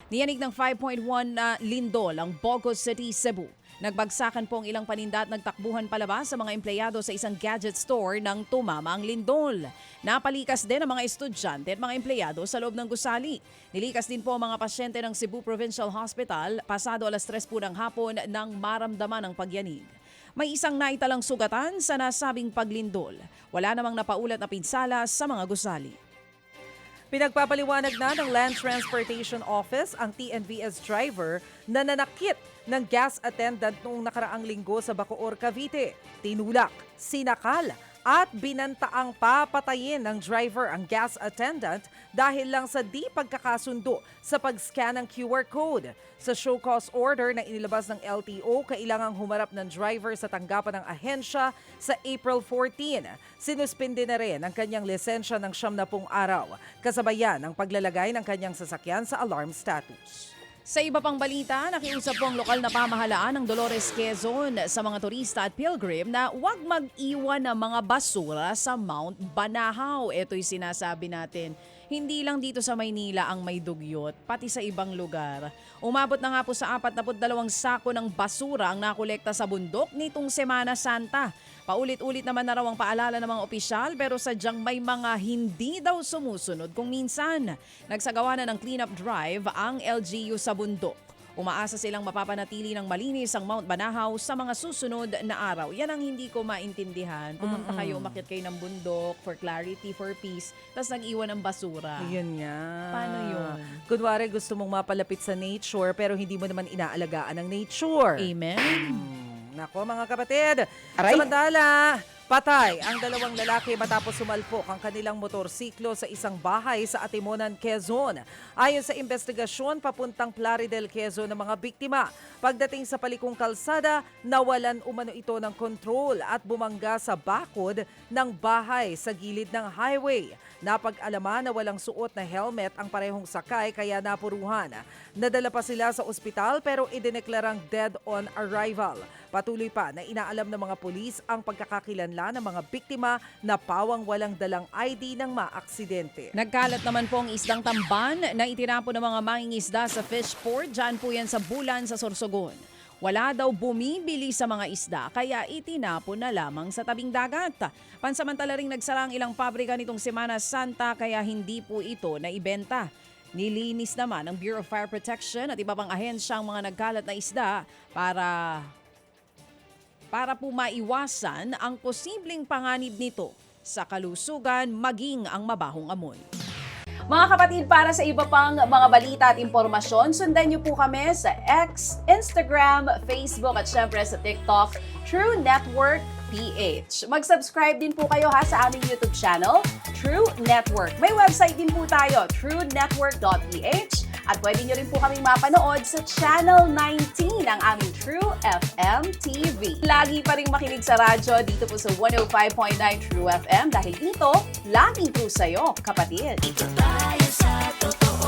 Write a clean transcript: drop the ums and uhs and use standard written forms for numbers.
Niyanig ng 5.1 na lindol ang Bogos City, Cebu. Nagbagsakan po ang ilang paninda at nagtakbuhan palabas sa mga empleyado sa isang gadget store nang tumama ang lindol. Napalikas din ang mga estudyante at mga empleyado sa loob ng gusali. Nilikas din po ang mga pasyente ng Cebu Provincial Hospital pasado alas 3 po ng hapon nang maramdaman ang pagyanig. May isang naitalang sugatan sa nasabing paglindol. Wala namang napaulat na pinsala sa mga gusali. Pinagpapaliwanag na ng Land Transportation Office ang TNVS driver na nanakit ng gas attendant noong nakaraang linggo sa Bacoor, Cavite. Tinulak, sinakal at binantaang papatayin ng driver ang gas attendant dahil lang sa di pagkakasundo sa pag-scan ng QR code. Sa show cause order na inilabas ng LTO, kailangang humarap ng driver sa tanggapan ng ahensya sa April 14. Sinuspinde na rin ang kanyang lisensya ng 70 araw, kasabayan ang paglalagay ng kanyang sasakyan sa alarm status. Sa iba pang balita, nakiusap po ang lokal na pamahalaan ng Dolores, Quezon sa mga turista at pilgrim na huwag mag-iwan ng mga basura sa Mount Banahaw. Ito'y sinasabi natin. Hindi lang dito sa Maynila ang may dugyot, pati sa ibang lugar. Umabot na nga po sa 42 sako ng basura ang nakolekta sa bundok nitong Semana Santa. Paulit-ulit naman na raw ang paalala ng mga opisyal pero sadyang may mga hindi daw sumusunod kung minsan. Nagsagawa na ng cleanup drive ang LGU sa bundok. Umaasa silang mapapanatili ng malinis ang Mount Banahaw sa mga susunod na araw. Yan ang hindi ko maintindihan. Pumunta kayo, umakyat kayo ng bundok for clarity, for peace, tapos nag-iwan ng basura. Yun nga. Paano yun? Kunwari gusto mong mapalapit sa nature pero hindi mo naman inaalagaan ang nature. Amen? Nako mga kapatid, Aray. samantala, patay ang 2 lalaki matapos sumalpok ang kanilang motorsiklo sa isang bahay sa Atimonan, Quezon. Ayon sa investigasyon, papuntang Plaridel, Quezon ng mga biktima. Pagdating sa palikong kalsada, nawalan umano ito ng kontrol at bumangga sa bakod ng bahay sa gilid ng highway. Napag-alaman na walang suot na helmet ang parehong sakay kaya napuruhan. Nadala pa sila sa ospital pero idineklarang dead on arrival. Patuloy pa na inaalam ng mga pulis ang pagkakakilanlan ng mga biktima na pawang walang dalang ID ng maaksidente. Nagkalat naman po ang isdang tamban na itinapo ng mga mangingisda sa fish port. Diyan po yan sa Bulan sa Sorsogon. Wala daw bumibili sa mga isda kaya itinapon na lamang sa tabing dagat. Pansamantala ring nagsara ang ilang pabrika nitong Semana Santa kaya hindi po ito naibenta. Nilinis naman ng Bureau of Fire Protection at iba pang ahensya ang mga nagkalat na isda para po maiwasan ang posibleng panganib nito sa kalusugan maging ang mabahong amoy. Mga kapatid, para sa iba pang mga balita at impormasyon, sundan niyo po kami sa X, Instagram, Facebook at syempre sa TikTok, True Network PH. Mag-subscribe din po kayo sa aming YouTube channel, True Network. May website din po tayo, truenetwork.ph. At pwede nyo rin po kaming mapanood sa Channel 19 ng aming True FM TV. Lagi pa rin makinig sa radyo dito po sa 105.9 True FM dahil dito, laging true sa'yo, kapatid. Ito tayo sa totoo.